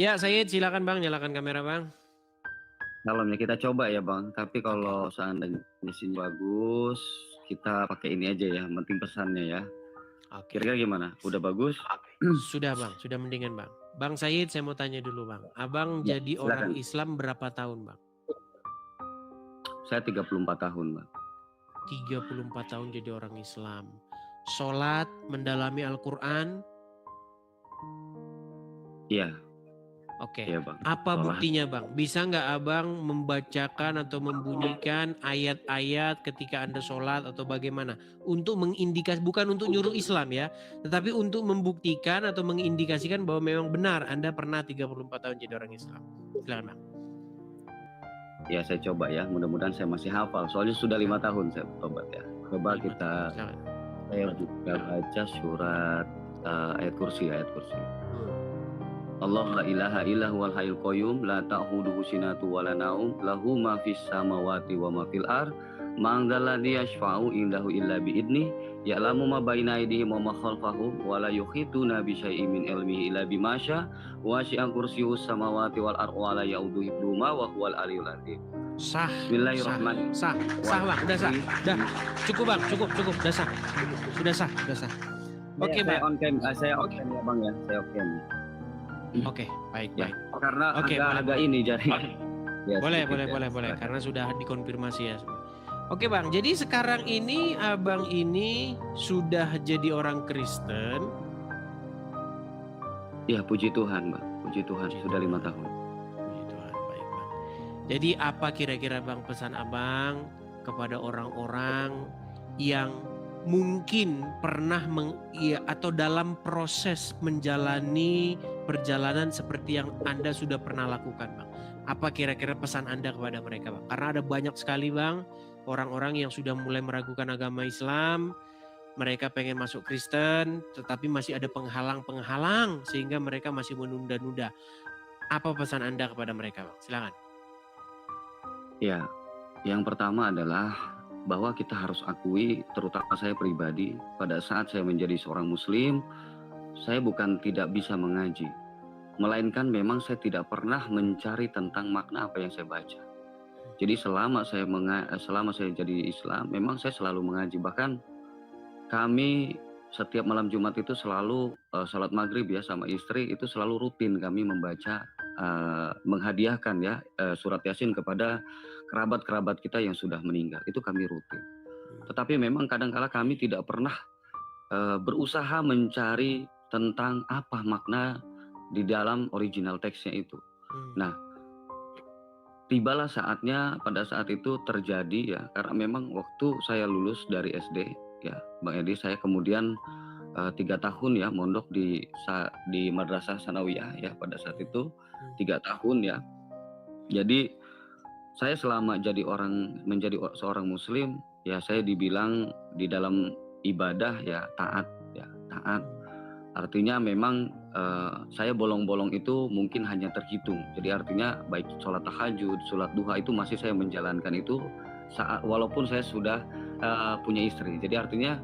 Ya, Said, silakan Bang, nyalakan kamera Bang. Salamnya kita coba ya Bang, tapi kalau Oke. seandainya sini bagus, kita pakai ini aja ya, penting pesannya ya. Oke. Kira-kira gimana? Udah bagus? Sudah Bang, sudah mendingan Bang. Bang Said, saya mau tanya dulu Bang. Abang Ya, jadi orang silakan. Islam berapa tahun Bang? Saya 34 tahun Bang. 34 tahun jadi orang Islam. Sholat, mendalami Al-Quran. Iya, Oke. iya Bang. Apa Sholat. buktinya Bang? Bisa nggak Abang membacakan atau membunyikan ayat-ayat ketika Anda sholat atau bagaimana? Untuk mengindikasi, bukan untuk nyuruh Islam ya, tetapi untuk membuktikan atau mengindikasikan bahwa memang benar Anda pernah 34 tahun jadi orang Islam. Silakan Bang. Ya saya coba ya, mudah-mudahan saya masih hafal. Soalnya sudah 5 tahun saya tobat ya. Coba 5 kita, tahun. saya juga baca surat ayat kursi. Allah la ilaha illa huwal hayyul qayyum la ta'khudhuhu sinatu wa la naum lahu ma fis samawati wa ma fil ard man dzalladzi yashfa'u indahu illa bi idni ya'lamu ma baina aydihim wa ma khalfahum wa la yuhituna bi syai'in min ilmihi illa bima syaa wa syi'a kursiyyus samawati wal ard wa la ya'uduhu hifdzuhuma wa huwal aliyyul azim. Sah. Bismillahirrahmanirrahim. Sah Bang, udah sah. Udah. Cukup Bang, cukup, udah sah. Sudah sah. Oke Bang. Saya on cam ya Bang ya, saya on cam. Oke, baik. Karena Oke, agak ini jadi. Ya, boleh. Karena sudah dikonfirmasi ya. Oke Bang, jadi sekarang ini Abang ini sudah jadi orang Kristen. Ya, puji Tuhan Bang, puji Tuhan. Sudah 5 tahun. Puji Tuhan, baik Bang. Jadi apa kira-kira Bang pesan Abang kepada orang-orang yang mungkin pernah atau dalam proses menjalani perjalanan seperti yang Anda sudah pernah lakukan Bang? Apa kira-kira pesan Anda kepada mereka Bang? Karena ada banyak sekali Bang orang-orang yang sudah mulai meragukan agama Islam, mereka pengen masuk Kristen tetapi masih ada penghalang-penghalang sehingga mereka masih menunda-nunda. Apa pesan Anda kepada mereka Bang? Silakan. Ya, yang pertama adalah bahwa kita harus akui, terutama saya pribadi, pada saat saya menjadi seorang Muslim, saya bukan tidak bisa mengaji, melainkan memang saya tidak pernah mencari tentang makna apa yang saya baca. Jadi selama saya jadi Islam, memang saya selalu mengaji. Bahkan kami setiap malam Jumat itu selalu sholat maghrib ya sama istri, itu selalu rutin kami membaca, menghadiahkan ya surat Yasin kepada kerabat-kerabat kita yang sudah meninggal. Itu kami rutin. Tetapi memang kadang-kala kami tidak pernah berusaha mencari tentang apa makna di dalam original teksnya itu. Nah, tibalah saatnya pada saat itu terjadi ya, karena memang waktu saya lulus dari SD ya Bang Edi, saya kemudian 3 tahun ya mondok di Madrasah Sanawiyah ya pada saat itu 3 tahun ya. Jadi saya selama menjadi seorang Muslim ya, saya dibilang di dalam ibadah ya taat. Artinya memang saya bolong-bolong itu mungkin hanya terhitung. Jadi artinya baik sholat tahajud, sholat duha itu masih saya menjalankan itu walaupun saya sudah punya istri. Jadi artinya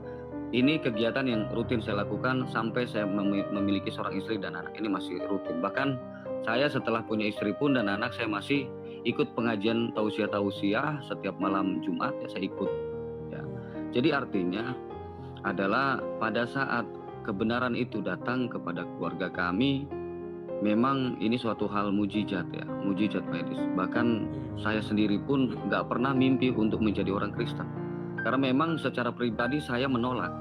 ini kegiatan yang rutin saya lakukan sampai saya memiliki seorang istri dan anak, ini masih rutin. Bahkan saya setelah punya istri pun dan anak, saya masih ikut pengajian tausiah setiap malam Jumat ya, saya ikut ya. Jadi artinya adalah pada saat kebenaran itu datang kepada keluarga kami, memang ini suatu hal mujizat ya, mujizat medis. Bahkan saya sendiri pun nggak pernah mimpi untuk menjadi orang Kristen, karena memang secara pribadi saya menolak.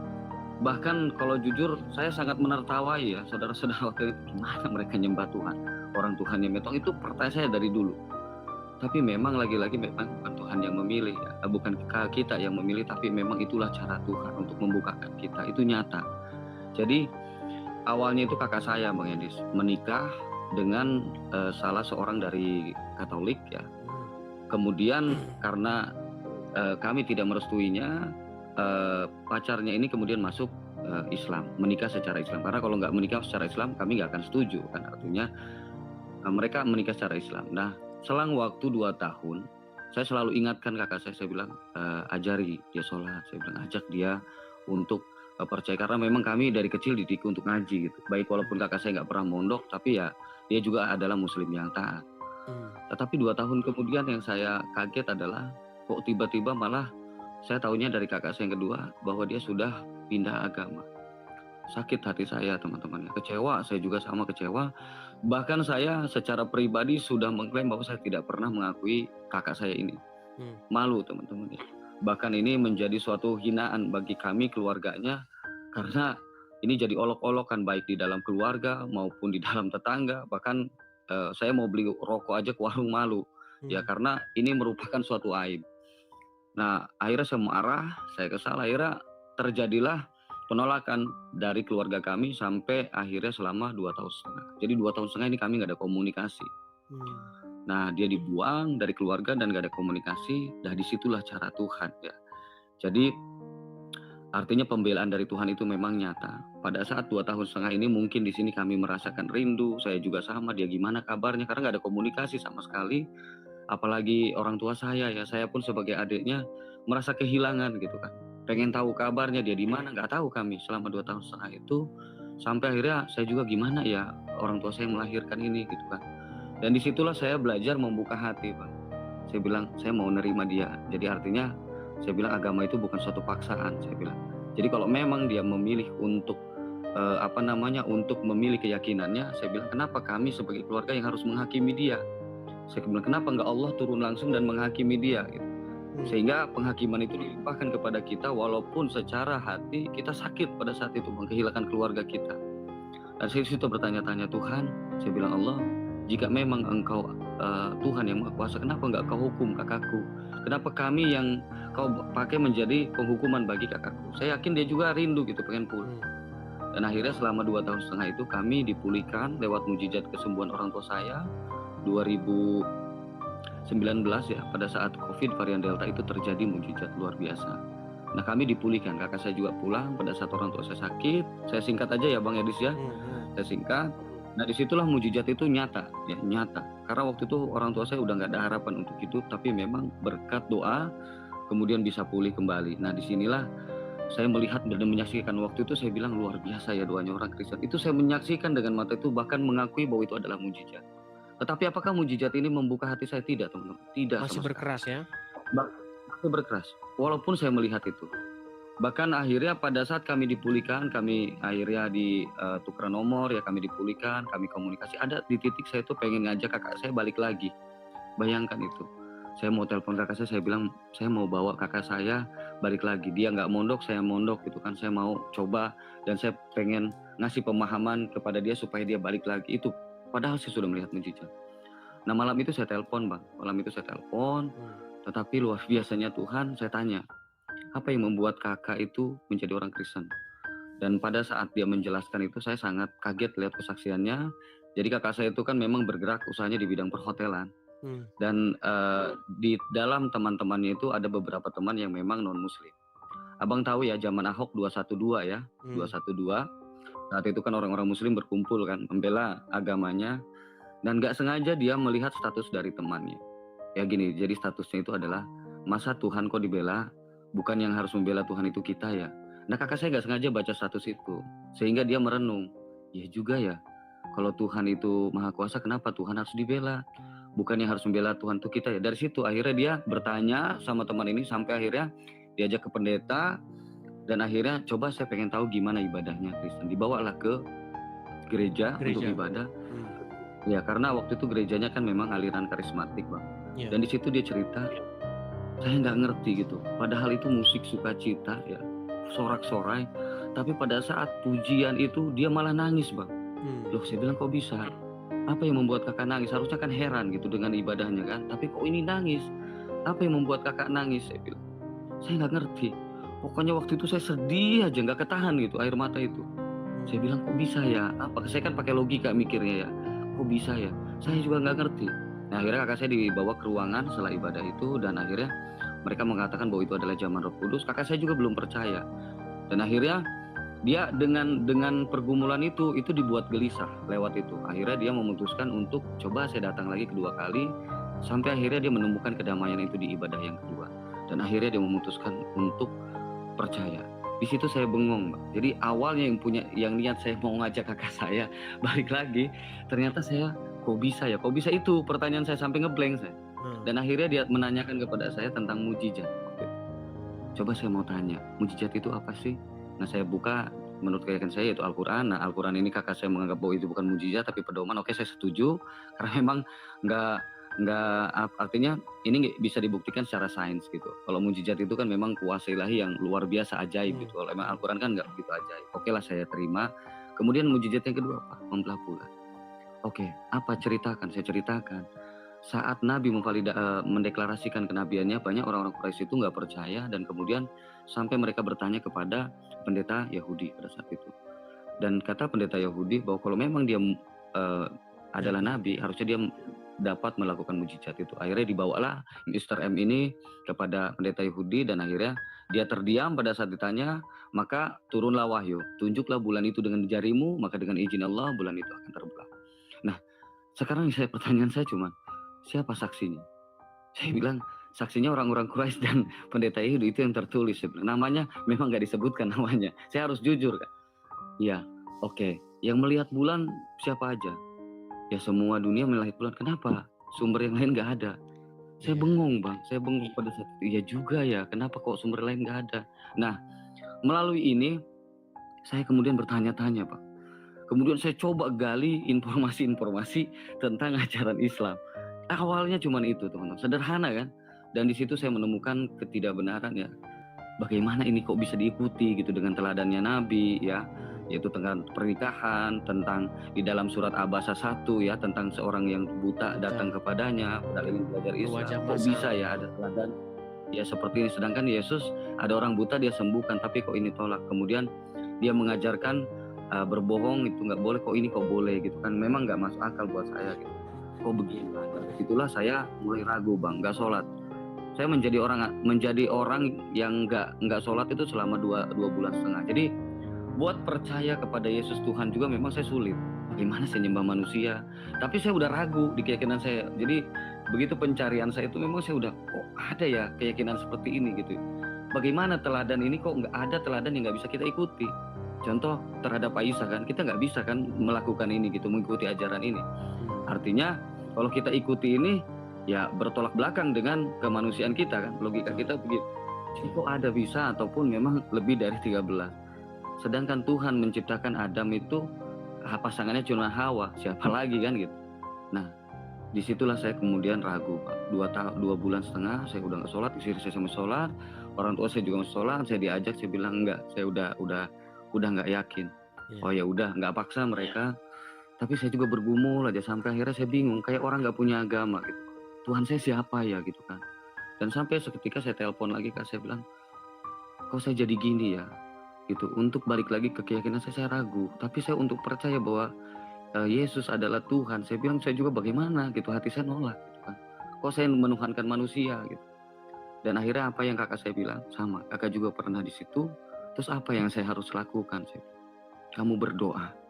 Bahkan kalau jujur saya sangat menertawai ya saudara-saudara waktu itu, gimana mereka nyembah Tuhan, orang Tuhan yang metong, itu pertanyaan saya dari dulu. Tapi memang lagi-lagi memang bukan Tuhan yang memilih ya, bukan kita yang memilih, tapi memang itulah cara Tuhan untuk membukakan kita, itu nyata. Jadi awalnya itu kakak saya Bang Edis menikah dengan salah seorang dari Katolik ya. Kemudian karena kami tidak merestuinya, pacarnya ini kemudian masuk Islam, menikah secara Islam. Karena kalau nggak menikah secara Islam kami nggak akan setuju kan, artinya mereka menikah secara Islam. Nah, selang waktu 2 tahun saya selalu ingatkan kakak saya bilang ajari dia sholat, saya bilang ajak dia untuk percaya, karena memang kami dari kecil dididik untuk ngaji gitu. Baik walaupun kakak saya nggak pernah mondok, tapi ya dia juga adalah muslim yang taat. Tetapi 2 tahun kemudian yang saya kaget adalah kok tiba-tiba malah saya tahunya dari kakak saya yang kedua bahwa dia sudah pindah agama. Sakit hati saya teman-teman, kecewa, saya juga sama kecewa. Bahkan saya secara pribadi sudah mengklaim bahwa saya tidak pernah mengakui kakak saya ini. Malu teman-teman ya. Bahkan ini menjadi suatu hinaan bagi kami keluarganya, karena ini jadi olok-olokan baik di dalam keluarga maupun di dalam tetangga. Bahkan saya mau beli rokok aja ke warung malu ya, karena ini merupakan suatu aib. Nah akhirnya saya marah, saya kesal, akhirnya terjadilah penolakan dari keluarga kami sampai akhirnya selama 2 tahun setengah. Jadi 2 tahun setengah ini kami nggak ada komunikasi. Nah dia dibuang dari keluarga dan nggak ada komunikasi. Nah disitulah cara Tuhan ya. Jadi artinya pembelaan dari Tuhan itu memang nyata. Pada saat 2 tahun setengah ini mungkin di sini kami merasakan rindu. Saya juga sama, dia gimana kabarnya, karena nggak ada komunikasi sama sekali. Apalagi orang tua saya ya, saya pun sebagai adiknya merasa kehilangan gitu kan. Pengen tahu kabarnya dia di mana, nggak tahu kami selama 2 tahun setengah itu. Sampai akhirnya saya juga gimana ya orang tua saya melahirkan ini gitu kan. Dan disitulah saya belajar membuka hati Pak. Saya bilang saya mau nerima dia. Jadi artinya saya bilang agama itu bukan suatu paksaan, saya bilang. Jadi kalau memang dia memilih untuk untuk memilih keyakinannya, saya bilang kenapa kami sebagai keluarga yang harus menghakimi dia? Saya bilang kenapa nggak Allah turun langsung dan menghakimi dia gitu. Sehingga penghakiman itu dilimpahkan kepada kita walaupun secara hati kita sakit pada saat itu menghilangkan keluarga kita. Dan saya situ bertanya-tanya Tuhan, saya bilang Allah, jika memang Engkau Tuhan yang Maha Kuasa, kenapa nggak Kau hukum kakakku? Kenapa kami yang Kau pakai menjadi penghukuman bagi kakakku? Saya yakin dia juga rindu gitu, pengen pulang. Dan akhirnya selama 2 tahun setengah itu kami dipulihkan lewat mujizat kesembuhan orang tua saya. 2019 ya, pada saat COVID varian Delta itu terjadi mujizat luar biasa. Nah kami dipulihkan, kakak saya juga pulang pada saat orang tua saya sakit. Saya singkat aja ya Bang Edis ya, saya singkat. Nah disitulah mujizat itu nyata, ya nyata. Karena waktu itu orang tua saya udah nggak ada harapan untuk hidup, tapi memang berkat doa kemudian bisa pulih kembali. Nah disinilah saya melihat dan menyaksikan waktu itu, saya bilang luar biasa ya doanya orang Kristen. Itu saya menyaksikan dengan mata itu, bahkan mengakui bahwa itu adalah mujizat. Tetapi apakah mujizat ini membuka hati saya? Tidak teman-teman, tidak. Masih berkeras ya? Masih berkeras, walaupun saya melihat itu. Bahkan akhirnya pada saat kami dipulihkan, kami akhirnya tukeran nomor ya, kami dipulihkan, kami komunikasi. Ada di titik saya itu pengen ngajak kakak saya balik lagi. Bayangkan itu. Saya mau telepon kakak saya bilang saya mau bawa kakak saya balik lagi. Dia nggak mondok, saya mondok gitu kan. Saya mau coba dan saya pengen ngasih pemahaman kepada dia supaya dia balik lagi. Itu padahal saya sudah melihat mujizat. Nah malam itu saya telepon Bang. Tetapi luar biasanya Tuhan, saya tanya, apa yang membuat kakak itu menjadi orang Kristen? Dan pada saat dia menjelaskan itu saya sangat kaget lihat kesaksiannya. Jadi kakak saya itu kan memang bergerak usahanya di bidang perhotelan. Dan di dalam teman-temannya itu ada beberapa teman yang memang non muslim. Abang tahu ya zaman Ahok 212 ya, 212. Saat itu kan orang-orang muslim berkumpul kan membela agamanya, dan gak sengaja dia melihat status dari temannya. Ya gini, jadi statusnya itu adalah masa Tuhan kok dibela, bukan yang harus membela Tuhan itu kita ya. Nah kakak saya gak sengaja baca status itu, sehingga dia merenung, ya juga ya, kalau Tuhan itu Maha Kuasa kenapa Tuhan harus dibela? Bukan yang harus membela Tuhan itu kita ya. Dari situ akhirnya dia bertanya sama teman ini sampai akhirnya diajak ke pendeta, dan akhirnya coba saya pengen tahu gimana ibadahnya Kristen. Dibawalah ke gereja. Untuk ibadah. Ya karena waktu itu gerejanya kan memang aliran karismatik Bang. Dan di situ dia cerita, saya nggak ngerti gitu. Padahal itu musik sukacita ya, sorak-sorai. Tapi pada saat pujian itu dia malah nangis Bang. Loh saya bilang kok bisa? Apa yang membuat kakak nangis? Harusnya kan heran gitu dengan ibadahnya kan. Tapi kok ini nangis? Apa yang membuat kakak nangis? Saya bilang, saya nggak ngerti. Pokoknya waktu itu saya sedih aja, nggak ketahan gitu air mata itu. Saya bilang kok bisa ya? Apa? Saya kan pakai logika mikirnya ya. Kok bisa ya? Saya juga nggak ngerti. Nah akhirnya kakak saya dibawa ke ruangan setelah ibadah itu, dan akhirnya mereka mengatakan bahwa itu adalah zaman Roh Kudus. Kakak saya juga belum percaya. Dan akhirnya dia dengan pergumulan itu dibuat gelisah lewat itu. Akhirnya dia memutuskan untuk coba saya datang lagi kedua kali, sampai akhirnya dia menemukan kedamaian itu di ibadah yang kedua. Dan akhirnya dia memutuskan untuk percaya. Di situ saya bengong, Mbak. Jadi awalnya yang niat saya mau ngajak kakak saya balik lagi, ternyata saya kok bisa ya? Kok bisa itu? Pertanyaan saya sampai ngeblank saya. Hmm. Dan akhirnya dia menanyakan kepada saya tentang mujizat. Oke. Coba saya mau tanya, mujizat itu apa sih? Nah, saya buka menurut keyakinan saya yaitu Al-Quran. Nah, Al-Quran ini kakak saya menganggap bahwa itu bukan mujizat tapi pedoman. Oke, saya setuju karena memang nggak artinya ini nggak bisa dibuktikan secara sains gitu. Kalau mujizat itu kan memang kuasa ilahi yang luar biasa ajaib gitu. Kalau emang Al-Quran kan nggak begitu ajaib. Oke lah, saya terima. Kemudian mujizat yang kedua apa? Membelah bulan. Oke, apa ceritakan? Saya ceritakan. Saat Nabi mendeklarasikan kenabiannya, banyak orang-orang Quraisy itu nggak percaya dan kemudian sampai mereka bertanya kepada pendeta Yahudi pada saat itu. Dan kata pendeta Yahudi bahwa kalau memang dia adalah nabi, harusnya dia dapat melakukan mujizat itu. Akhirnya dibawalah Mr. M ini kepada pendeta Yahudi dan akhirnya dia terdiam pada saat ditanya, maka turunlah wahyu. Tunjuklah bulan itu dengan jarimu, maka dengan izin Allah bulan itu akan terbelah. Nah, sekarang pertanyaan saya cuma, siapa saksinya? Saya bilang, saksinya orang-orang Quraisy dan pendeta Yahudi itu yang tertulis. Namanya memang nggak disebutkan namanya. Saya harus jujur kan? Ya, oke. Yang melihat bulan siapa aja? Ya semua dunia melihat bulan. Kenapa? Sumber yang lain nggak ada. Saya bengong bang. Saya bengong pada saat itu. Iya juga ya. Kenapa kok sumber lain nggak ada? Nah, melalui ini saya kemudian bertanya-tanya pak. Kemudian saya coba gali informasi-informasi tentang ajaran Islam. Awalnya cuma itu teman-teman. Sederhana kan? Dan di situ saya menemukan ketidakbenaran ya. Bagaimana ini kok bisa diikuti gitu dengan teladannya Nabi ya, yaitu tentang pernikahan, tentang di dalam surat Abasa 1 ya, tentang seorang yang buta datang kepadanya padahal ingin belajar Islam. Kok bisa ya ada teladan ya seperti ini, sedangkan Yesus ada orang buta dia sembuhkan, tapi kok ini tolak. Kemudian dia mengajarkan berbohong itu nggak boleh, kok ini kok boleh gitu kan. Memang nggak masuk akal buat saya gitu. Kok begini? Itulah saya mulai ragu bang, nggak sholat. Saya menjadi orang yang nggak sholat itu selama dua bulan setengah. Jadi buat percaya kepada Yesus Tuhan juga memang saya sulit. Bagaimana saya nyembah manusia? Tapi saya udah ragu di keyakinan saya. Jadi begitu pencarian saya itu memang saya udah kok ada ya keyakinan seperti ini gitu. Bagaimana teladan ini kok nggak ada teladan yang nggak bisa kita ikuti? Contoh terhadap Aisyah kan, kita nggak bisa kan melakukan ini gitu, mengikuti ajaran ini. Artinya kalau kita ikuti ini ya bertolak belakang dengan kemanusiaan kita kan, logika kita begitu. Jadi kok ada bisa ataupun memang lebih dari 13. Sedangkan Tuhan menciptakan Adam itu pasangannya cuma Hawa, siapa lagi kan gitu. Nah, disitulah saya kemudian ragu Pak. 2 bulan setengah saya udah nggak sholat, istri saya sama sholat, orang tua saya juga sholat, saya diajak, saya bilang enggak, saya udah nggak yakin. Oh ya udah, nggak paksa mereka. Tapi saya juga bergumul aja sampai akhirnya saya bingung, kayak orang nggak punya agama gitu. Tuhan saya siapa ya gitu kan. Dan sampai seketika saya telepon lagi Kak, saya bilang, kok saya jadi gini ya gitu. Untuk balik lagi ke keyakinan saya ragu. Tapi saya untuk percaya bahwa Yesus adalah Tuhan, saya bilang saya juga bagaimana gitu, hati saya nolak gitu kan. Kok saya menuhankan manusia gitu. Dan akhirnya apa yang kakak saya bilang, sama, kakak juga pernah di situ. Terus apa yang saya harus lakukan? Kamu berdoa.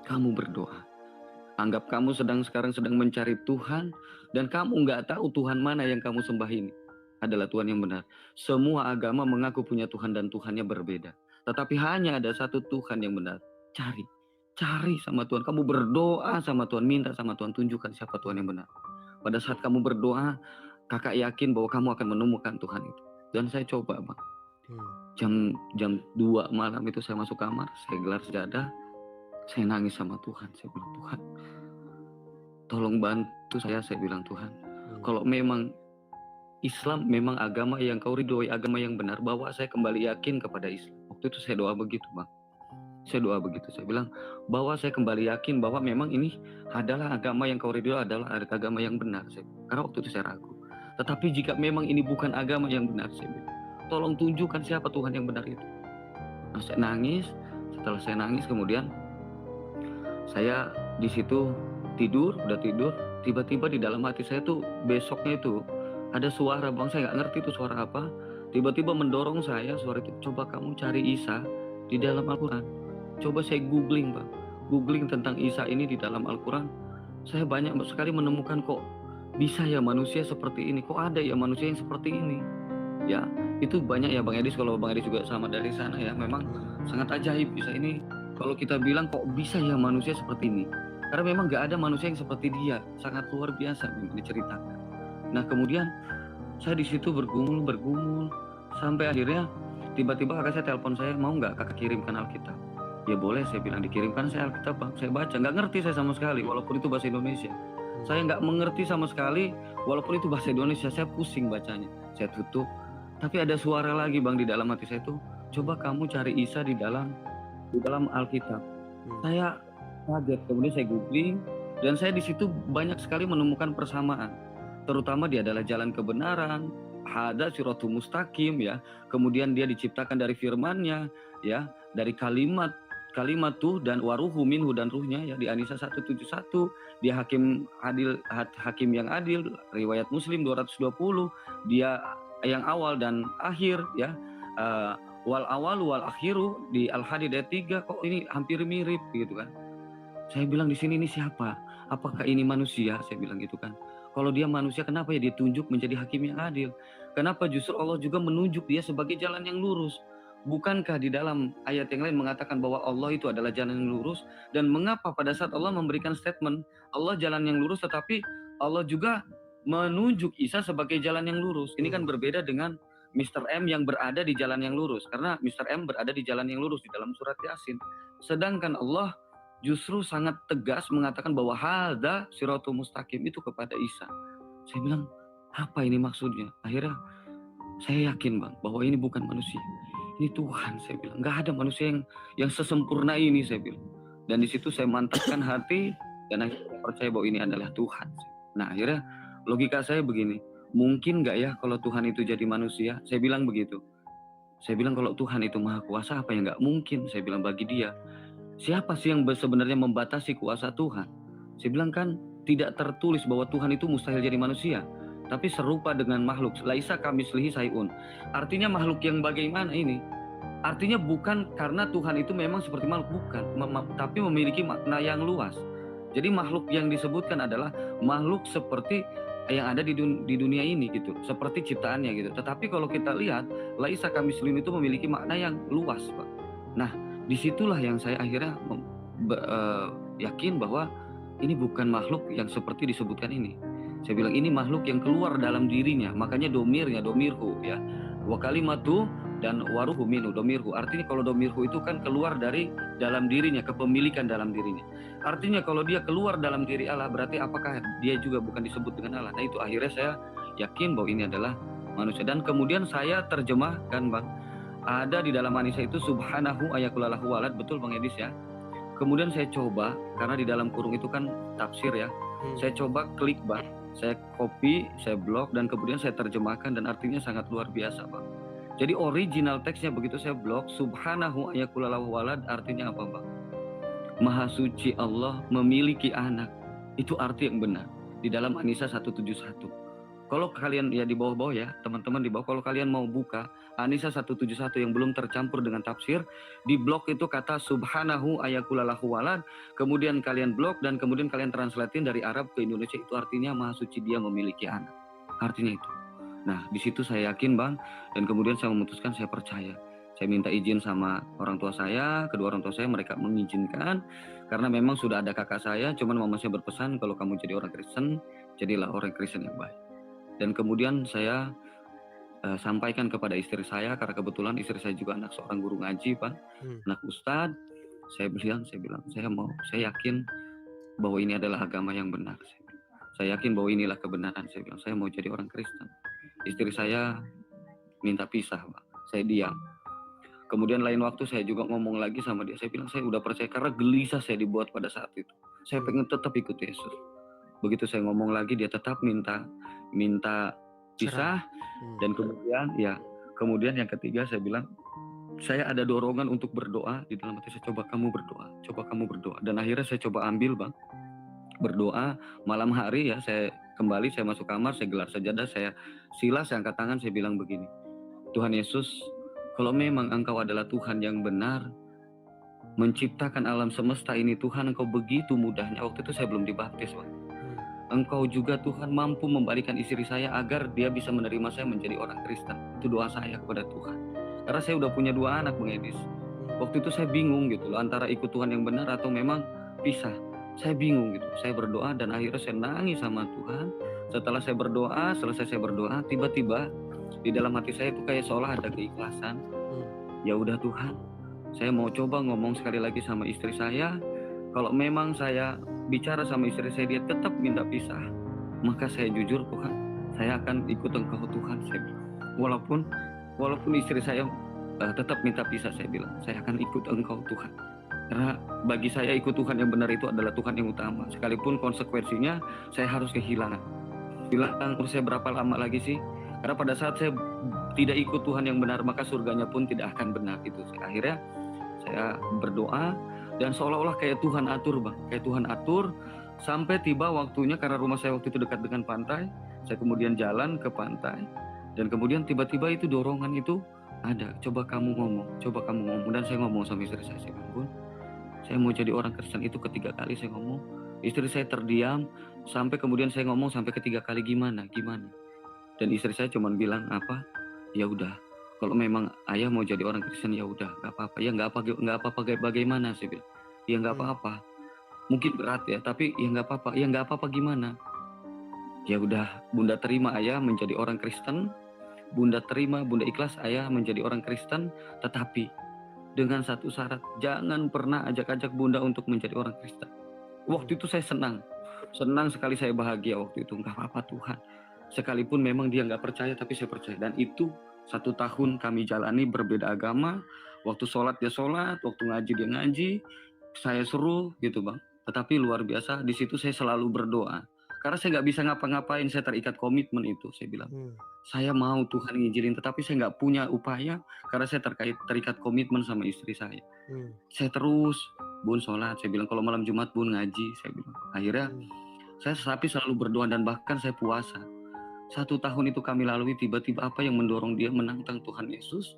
Kamu berdoa. Anggap kamu sekarang sedang mencari Tuhan dan kamu nggak tahu Tuhan mana yang kamu sembah ini adalah Tuhan yang benar. Semua agama mengaku punya Tuhan dan Tuhannya berbeda. Tetapi hanya ada satu Tuhan yang benar. Cari sama Tuhan. Kamu berdoa sama Tuhan, minta sama Tuhan, tunjukkan siapa Tuhan yang benar. Pada saat kamu berdoa, kakak yakin bahwa kamu akan menemukan Tuhan itu. Dan saya coba bang. Jam 2 malam itu saya masuk kamar, saya gelar sejadah. Saya nangis sama Tuhan, saya bilang Tuhan, tolong bantu saya bilang Tuhan. Kalau memang Islam memang agama yang kau ridhoi, agama yang benar, bawa saya kembali yakin kepada Islam. Waktu itu saya doa begitu bang. Saya bilang bahwa saya kembali yakin bahwa memang ini adalah agama yang kau ridhoi, adalah agama yang benar. Karena waktu itu saya ragu. Tetapi jika memang ini bukan agama yang benar, saya bilang, tolong tunjukkan siapa Tuhan yang benar itu. Nah, saya nangis. Setelah saya nangis kemudian saya di situ udah tidur, tiba-tiba di dalam hati saya tuh besoknya itu ada suara bang, saya nggak ngerti itu suara apa, tiba-tiba mendorong saya suara itu, coba kamu cari Isa di dalam Al-Quran. Coba saya googling tentang Isa ini di dalam Al-Quran, saya banyak sekali menemukan kok bisa ya manusia seperti ini, kok ada ya manusia yang seperti ini ya. Itu banyak ya Bang Edis, kalau Bang Edis juga sama dari sana ya, memang sangat ajaib bisa ini. Kalau kita bilang kok bisa ya manusia seperti ini, Karena memang nggak ada manusia yang seperti dia, sangat luar biasa memang diceritakan. Nah kemudian saya di situ bergumul, sampai akhirnya tiba-tiba kakak saya telepon saya, mau nggak kakak kirimkan Alkitab? Ya boleh, saya bilang, dikirimkan saya Alkitab Bang. Saya baca, nggak ngerti saya sama sekali, walaupun itu bahasa Indonesia. Saya nggak mengerti sama sekali, walaupun itu bahasa Indonesia, saya pusing bacanya. Saya tutup, tapi ada suara lagi Bang di dalam hati saya itu, coba kamu cari Isa di dalam Alkitab. Saya kaget, kemudian saya googling, dan saya di situ banyak sekali menemukan persamaan. Terutama dia adalah jalan kebenaran, hada siratul mustaqim ya. Kemudian dia diciptakan dari firman-Nya ya, dari kalimat tuh dan waruhu minhu dan ruhnya ya, di An-Nisa 171. Dia hakim yang adil, riwayat Muslim 220. Dia yang awal dan akhir ya. Wal awal wal akhiru di Al-Hadid ayat 3, kok ini hampir mirip gitu kan. Saya bilang di sini ini siapa? Apakah ini manusia? Saya bilang gitu kan. Kalau dia manusia, kenapa ya ditunjuk menjadi hakim yang adil? Kenapa justru Allah juga menunjuk dia sebagai jalan yang lurus? Bukankah di dalam ayat yang lain mengatakan bahwa Allah itu adalah jalan yang lurus? Dan mengapa pada saat Allah memberikan statement Allah jalan yang lurus, tetapi Allah juga menunjuk Isa sebagai jalan yang lurus? Ini kan berbeda dengan Mr. M yang berada di jalan yang lurus. Karena Mr. M berada di jalan yang lurus di dalam surat Yasin. Sedangkan Allah justru sangat tegas mengatakan bahwa hadza siratul mustaqim itu kepada Isa. Saya bilang, apa ini maksudnya? Akhirnya saya yakin Bang bahwa ini bukan manusia, ini Tuhan. Saya bilang, nggak ada manusia yang sesempurna ini, saya bilang. Dan di situ saya mantapkan hati dan akhirnya percaya bahwa ini adalah Tuhan. Nah akhirnya logika saya begini, mungkin nggak ya kalau Tuhan itu jadi manusia? Saya bilang begitu. Saya bilang kalau Tuhan itu maha kuasa, apa yang nggak mungkin? Saya bilang bagi dia. Siapa sih yang sebenarnya membatasi kuasa Tuhan? Saya bilang kan tidak tertulis bahwa Tuhan itu mustahil jadi manusia, tapi serupa dengan makhluk. Laisa kamitslihi syai'un. Artinya makhluk yang bagaimana ini? Artinya bukan karena Tuhan itu memang seperti makhluk, bukan, tapi memiliki makna yang luas. Jadi makhluk yang disebutkan adalah makhluk seperti yang ada di dunia ini gitu, seperti ciptaannya gitu. Tetapi kalau kita lihat, laisa kamitslihi itu memiliki makna yang luas, Pak. Nah, disitulah yang saya akhirnya yakin bahwa ini bukan makhluk yang seperti disebutkan ini. Saya bilang ini makhluk yang keluar dalam dirinya, makanya domirnya domirhu ya. Wa kalimatu dan waruhu minhu domirhu. Artinya kalau domirhu itu kan keluar dari dalam dirinya, kepemilikan dalam dirinya. Artinya kalau dia keluar dalam diri Allah, berarti apakah dia juga bukan disebut dengan Allah? Nah itu akhirnya saya yakin bahwa ini adalah manusia. Dan kemudian saya terjemahkan Bang, ada di dalam An-Nisa itu subhanahu ayakulalahu walad, betul Bang Edis ya. Kemudian saya coba, karena di dalam kurung itu kan tafsir ya, saya coba klik Bang, saya copy, saya blok, dan kemudian saya terjemahkan, dan artinya sangat luar biasa Bang. Jadi original teksnya begitu saya blok, subhanahu ayakulalahu walad artinya apa Bang? Maha suci Allah memiliki anak. Itu arti yang benar di dalam An-Nisa 171. Kalau kalian ya di bawah-bawah ya, teman-teman di bawah, kalau kalian mau buka An-Nisa 171 yang belum tercampur dengan tafsir, di blok itu kata subhanahu ayakulalahu walad, kemudian kalian blok dan kemudian kalian translatein dari Arab ke Indonesia, itu artinya maha suci dia memiliki anak. Artinya itu. Nah, di situ saya yakin Bang, dan kemudian saya memutuskan, saya percaya. Saya minta izin sama orang tua saya, kedua orang tua saya, mereka mengizinkan karena memang sudah ada kakak saya, cuman mama saya berpesan kalau kamu jadi orang Kristen, jadilah orang Kristen yang baik. Dan kemudian saya sampaikan kepada istri saya, karena kebetulan istri saya juga anak seorang guru ngaji Pak, anak ustadz. Saya bilang saya yakin bahwa ini adalah agama yang benar. Saya yakin bahwa inilah kebenaran. Saya bilang saya mau jadi orang Kristen. Istri saya minta pisah Pak, saya diam. Kemudian lain waktu saya juga ngomong lagi sama dia, saya bilang saya udah percaya, karena gelisah saya dibuat pada saat itu. Saya pengen tetap ikut Yesus. Begitu saya ngomong lagi, dia tetap minta pisah. Dan kemudian yang ketiga saya bilang, saya ada dorongan untuk berdoa di dalam hati saya, coba kamu berdoa. Dan akhirnya saya coba ambil Bang, berdoa malam hari ya, saya masuk kamar, saya gelar sajadah, saya sila, saya angkat tangan, saya bilang begini, Tuhan Yesus, kalau memang Engkau adalah Tuhan yang benar, menciptakan alam semesta ini Tuhan, Engkau begitu mudahnya. Waktu itu saya belum dibaptis Bang. Engkau juga Tuhan mampu membalikan istri saya agar dia bisa menerima saya menjadi orang Kristen. Itu doa saya kepada Tuhan. Karena saya udah punya 2 anak Bang Edis. Waktu itu saya bingung gitu loh, antara ikut Tuhan yang benar atau memang pisah. Saya bingung gitu. Saya berdoa dan akhirnya saya nangis sama Tuhan. Setelah saya berdoa, selesai saya berdoa, tiba-tiba di dalam hati saya itu kayak seolah ada keikhlasan. Ya udah Tuhan, saya mau coba ngomong sekali lagi sama istri saya. Kalau memang saya bicara sama istri saya dia tetap minta pisah, maka saya jujur Tuhan, saya akan ikut Engkau Tuhan, saya bilang. Walaupun istri saya tetap minta pisah, saya bilang, saya akan ikut Engkau Tuhan. Karena bagi saya ikut Tuhan yang benar itu adalah Tuhan yang utama. Sekalipun konsekuensinya saya harus kehilangan. Bilang, saya berapa lama lagi sih? Karena pada saat saya tidak ikut Tuhan yang benar, maka surganya pun tidak akan benar. Itu akhirnya saya berdoa dan seolah-olah kayak Tuhan atur, Bang. Kayak Tuhan atur sampai tiba waktunya, karena rumah saya waktu itu dekat dengan pantai. Saya kemudian jalan ke pantai dan kemudian tiba-tiba itu dorongan itu ada. Coba kamu ngomong. Dan saya ngomong sama istri saya bilang, Bun, saya mau jadi orang Kristen. Itu ketiga kali saya ngomong. Istri saya terdiam sampai kemudian saya ngomong sampai ketiga kali gimana. Dan istri saya cuma bilang apa? Ya udah. Kalau memang ayah mau jadi orang Kristen ya udah, nggak apa-apa. Ya nggak apa-apa bagaimana saya bilang. Ya nggak apa-apa. Mungkin berat ya, tapi ya nggak apa-apa. Ya nggak apa-apa gimana? Ya udah, Bunda terima ayah menjadi orang Kristen. Bunda ikhlas ayah menjadi orang Kristen, tetapi dengan satu syarat, jangan pernah ajak-ajak Bunda untuk menjadi orang Kristen. Waktu itu saya senang sekali, saya bahagia waktu itu. Nggak apa-apa Tuhan, sekalipun memang dia nggak percaya, tapi saya percaya. Dan itu 1 tahun kami jalani berbeda agama. Waktu sholat dia sholat, waktu ngaji dia ngaji, saya suruh gitu Bang. Tetapi luar biasa, di situ saya selalu berdoa. Karena saya nggak bisa ngapa-ngapain, saya terikat komitmen itu. Saya bilang, saya mau Tuhan nginjilin, tetapi saya nggak punya upaya karena saya terikat komitmen sama istri saya. Saya terus, Bun sholat, saya bilang kalau malam Jumat Bun ngaji, saya bilang. Akhirnya saya selalu berdoa dan bahkan saya puasa. 1 tahun itu kami lalui, tiba-tiba apa yang mendorong dia menantang Tuhan Yesus.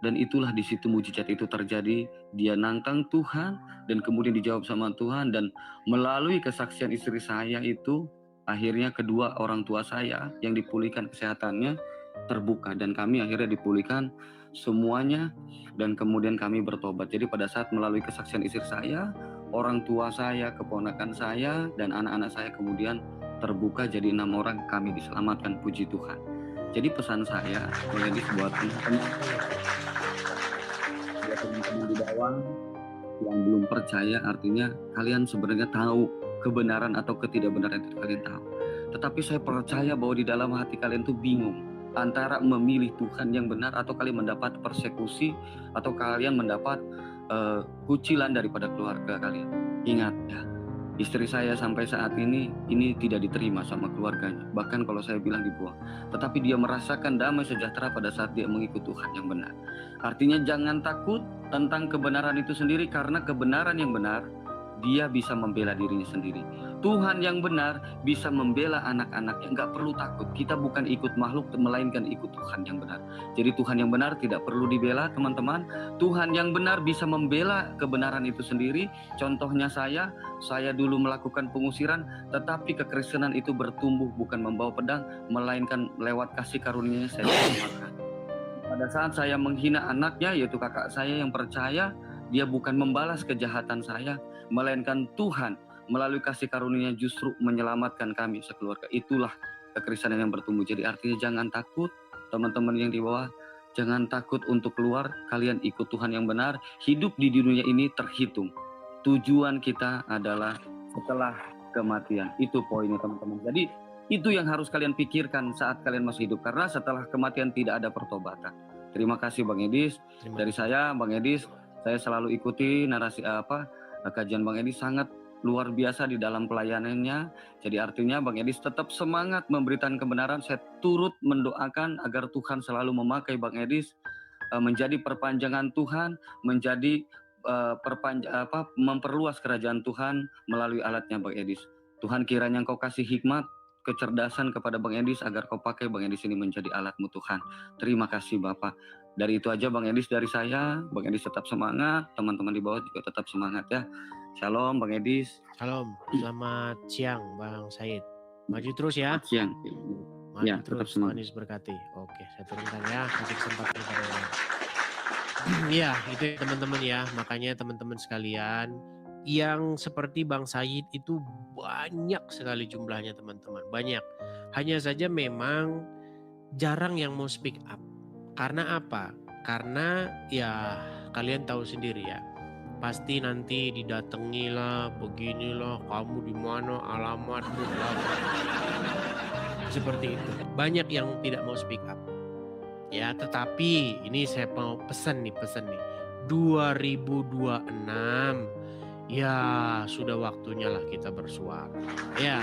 Dan itulah di situ mujizat itu terjadi. Dia nantang Tuhan dan kemudian dijawab sama Tuhan, dan melalui kesaksian istri saya itu akhirnya kedua orang tua saya yang dipulihkan kesehatannya terbuka dan kami akhirnya dipulihkan semuanya dan kemudian kami bertobat. Jadi pada saat melalui kesaksian istri saya, orang tua saya, keponakan saya dan anak-anak saya kemudian terbuka jadi 6 orang, kami diselamatkan, puji Tuhan. Jadi pesan saya menjadi buat teman-teman di bawah yang belum percaya, artinya kalian sebenarnya tahu kebenaran atau ketidakbenaran itu kalian tahu. Tetapi saya percaya bahwa di dalam hati kalian tuh bingung antara memilih Tuhan yang benar atau kalian mendapat persekusi atau kalian mendapat kucilan daripada keluarga kalian. Ingat ya, istri saya sampai saat ini tidak diterima sama keluarganya. Bahkan kalau saya bilang dibuang. Tetapi dia merasakan damai sejahtera pada saat dia mengikut Tuhan yang benar. Artinya jangan takut tentang kebenaran itu sendiri, karena kebenaran yang benar dia bisa membela dirinya sendiri. Tuhan yang benar bisa membela anak-anaknya. Nggak perlu takut. Kita bukan ikut makhluk, melainkan ikut Tuhan yang benar. Jadi Tuhan yang benar tidak perlu dibela, teman-teman. Tuhan yang benar bisa membela kebenaran itu sendiri. Contohnya saya dulu melakukan pengusiran, tetapi kekristenan itu bertumbuh bukan membawa pedang, melainkan lewat kasih karunia-Nya saya diselamatkan. Pada saat saya menghina anaknya, yaitu kakak saya yang percaya, dia bukan membalas kejahatan saya, melainkan Tuhan melalui kasih karunia-Nya justru menyelamatkan kami sekeluarga. Itulah kekristenan yang bertumbuh. Jadi artinya jangan takut, teman-teman yang di bawah, jangan takut untuk keluar. Kalian ikut Tuhan yang benar. Hidup di dunia ini terhitung. Tujuan kita adalah setelah kematian. Itu poinnya teman-teman. Jadi itu yang harus kalian pikirkan saat kalian masih hidup, karena setelah kematian tidak ada pertobatan. Terima kasih Bang Edis. Dari saya Bang Edis, saya selalu ikuti narasi kajian Bang Edis, sangat luar biasa di dalam pelayanannya. Jadi artinya Bang Edis tetap semangat memberitakan kebenaran. Saya turut mendoakan agar Tuhan selalu memakai Bang Edis menjadi perpanjangan Tuhan, menjadi memperluas kerajaan Tuhan melalui alatnya Bang Edis. Tuhan kiranya Engkau kasih hikmat, kecerdasan kepada Bang Edis agar Kau pakai Bang Edis ini menjadi alatmu Tuhan. Terima kasih Bapak. Dari itu aja Bang Edis dari saya. Bang Edis tetap semangat, teman-teman di bawah juga tetap semangat ya. Shalom Bang Edis. Shalom, selamat siang Bang Said. Maju terus ya. Selamat siang. Maju Ya, terus, tetap semangat. Tuhan Yesus berkati. Oke, saya turunkan ya, kasih kesempatan kepada orang. Iya, itu teman-teman ya. Makanya teman-teman sekalian, yang seperti Bang Said itu banyak sekali jumlahnya teman-teman, banyak. Hanya saja memang jarang yang mau speak up. Karena apa? Karena ya kalian tahu sendiri ya. Pasti nanti didatangi lah, beginilah, kamu di mana, alamatmu, bla bla bla. Seperti itu. Banyak yang tidak mau speak up. Ya, tetapi ini saya mau pesan nih. 2026 ya sudah waktunya lah kita bersuara. Ya,